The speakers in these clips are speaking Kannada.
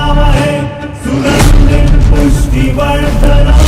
वारावहे सुगन्धिं पुष्टिवर्धनम्।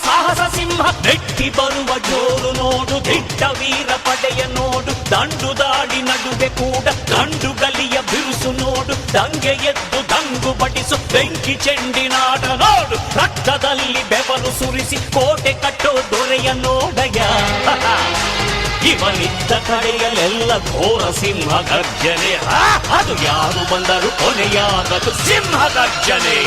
ಸಾಹಸ ಸಿಂಹ ನೆಟ್ಟಿ ಬರುವ ಜೋರು ನೋಡು, ದಿಟ್ಟ ವೀರ ಪಡೆಯ ನೋಡು, ದಂಡು ದಾಳಿ ನಡುವೆ ಕೂಡ ಗಂಡು ಗಲಿಯ ಬಿರುಸು ನೋಡು, ದಂಗೆ ಎದ್ದು ದಂಗು ಬಡಿಸು ಬೆಂಕಿ ಚೆಂಡಿನಾಟ ನೋಡು, ರಕ್ತದಲ್ಲಿ ಬೆವರು ಸುರಿಸಿ ಕೋಟೆ ಕಟ್ಟೋ ದೊರೆಯ ನೋಡಯ. ಇವನಿದ್ದ ಕಡೆಯಲ್ಲೆಲ್ಲ ಘೋರ ಸಿಂಹ ಗರ್ಜನೆ, ಅದು ಯಾರು ಬಂದರು ಕೊನೆಯಾಗದು ಸಿಂಹ ಗರ್ಜನೆ.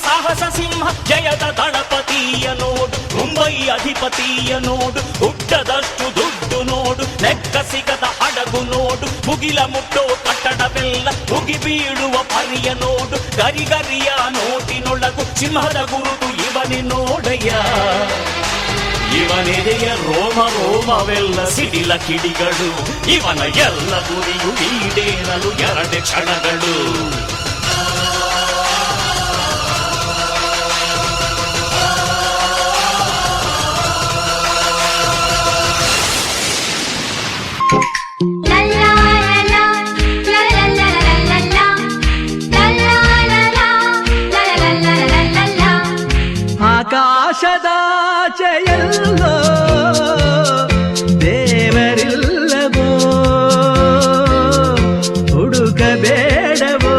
ಸಾಹಸ ಸಿಂಹ ಜಯದ ದಳಪತಿಯ ನೋಡು, ಮುಂಬೈ ಅಧಿಪತಿಯ ನೋಡು, ಹುಟ್ಟದಷ್ಟು ದುಡ್ಡು ನೋಡು, ಲೆಕ್ಕ ಸಿಗದ ಹಡಗು ನೋಡು, ಮುಗಿಲ ಮುಟ್ಟೋ ಕಟ್ಟಡವೆಲ್ಲ ಮುಗಿ ಬೀಳುವ ಪರಿಯ ನೋಡು, ಗರಿಗರಿಯ ನೋಟಿನೊಳಗು ಸಿಂಹದ ಗುರುತು ಇವನೇ ನೋಡಯ್ಯ. ಇವನೆದೆಯ ರೋಮ ರೋಮವೆಲ್ಲ ಸಿಡಿಲ ಕಿಡಿಗಳು, ಇವನ ಎಲ್ಲ ಗುರಿಯು ಈಡೇರಲು 2 ಕ್ಷಣಗಳು. ಆಕಾಶದಾಚೆಯಲ್ಲೋ ದೇವರಿಲ್ಲವೋ, ಹುಡುಕಬೇಡವೋ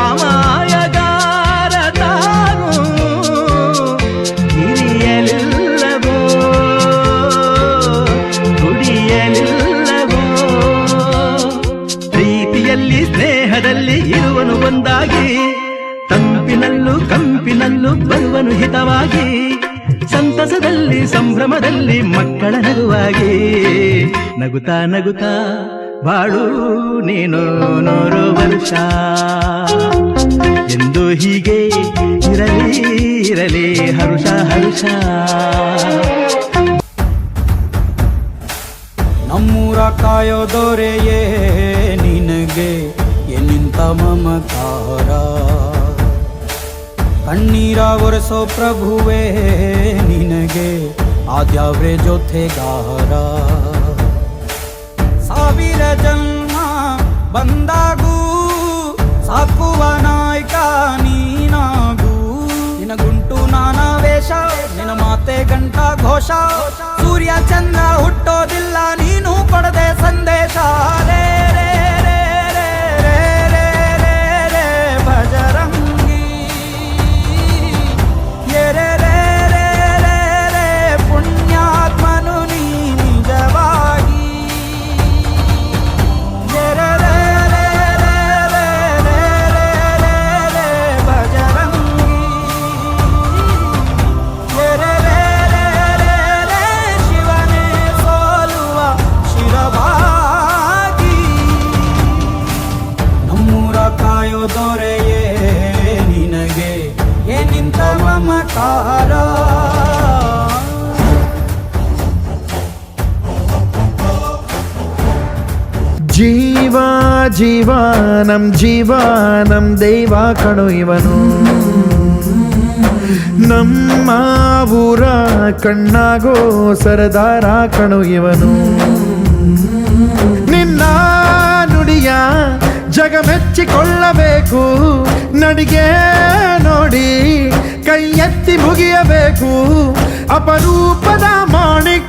ಅಮಾಯಗಾರ ತಾನು ಹಿರಿಯಲಿಲ್ಲವೋ, ಕುಡಿಯಲಿಲ್ಲವೋ. ಪ್ರೀತಿಯಲ್ಲಿ ಸ್ನೇಹದಲ್ಲಿ ಇರುವನು ಒಂದಾಗಿ, ತಂಪಿನಲ್ಲೂ ಕಂಪಿನಲ್ಲೂ ಬರುವನು ಹಿತವಾಗಿ, ಸಂತಸದಲ್ಲಿ ಸಂಭ್ರಮದಲ್ಲಿ ಮಕ್ಕಳ ನಗುವಾಗಿ. ನಗುತ್ತಾ ನಗುತ್ತಾ ಬಾಳು ನೀನು 100 ವರ್ಷ ಎಂದು ಹೀಗೆ ಇರಲಿ ಇರಲಿ ಹರುಷ ಹರುಷ. ನಮ್ಮೂರ ಕಾಯೋ ದೊರೆಯೇ ನಿನಗೆ ಎನ್ನಿಂತ ಮಮಕಾರ, ಕಣ್ಣೀರ ಒರೆಸೋ ಪ್ರಭುವೇ ನಿನಗೆ ಆದ್ಯಾವ್ರೆ ಜೊತೆಗಾರ. 1000 ಜನ್ಮ ಬಂದಾಗೂ ಸಾಕುವ ನಾಯಕ ನೀನಾಗೂ, ನಿನಗುಂಟು ನಾನಾ ವೇಷ ನಿನ ಮಾತೆ ಗಂಟ ಘೋಷ, ಸೂರ್ಯ ಚಂದ್ರ ಹುಟ್ಟೋದಿಲ್ಲ ನೀನು ಕೊಡದೆ ಸಂದೇಶ. ರೇ ರೇ ರೇ ರೇ ರೇ ರೇ ರೇ ರೇ ಭಜರಂಗಿ, ರೇ ರೇ ರೇ ರೇ ರೇ ಪುಣ್ಯಾತ್ಮನು ನೀ ನಿಜವಾಗಿ. ರೇ ರೇ ರೇ ರೇ ರೇ ರೇ ರೇ ರೇ ರೇ ಭಜರಂಗಿ, ರೇ ರೇ ರೇ ರೇ ರೇ ರೇ ಶಿವನೇ ಸೋಲುವ ಶಿರಭಾಗಿ. ನಮ್ಮೂರ ಕಾಯೋ ದೊರೆಯೇ ನಿನಗೆ ಏನಿಂತ ಮಮಕಾರ. ಜೀವ ಜೀವಾನಂ ದೈವ ಕಣೋ ಇವನು, ನಮ್ಮ ಊರ ಕಣ್ಣಾಗೋ ಸರದಾರ ಕಣೋ ಇವನು. ನಿನ್ನ ನುಡಿಯ ಜಗ ಮೆಚ್ಚಿಕೊಳ್ಳಬೇಕು, ನಡಿಗೆ ನೋಡಿ ಕೈ ಎತ್ತಿ ಮುಗಿಯಬೇಕು. ಅಪರೂಪದ ಮಾಣಿಕ್ಯ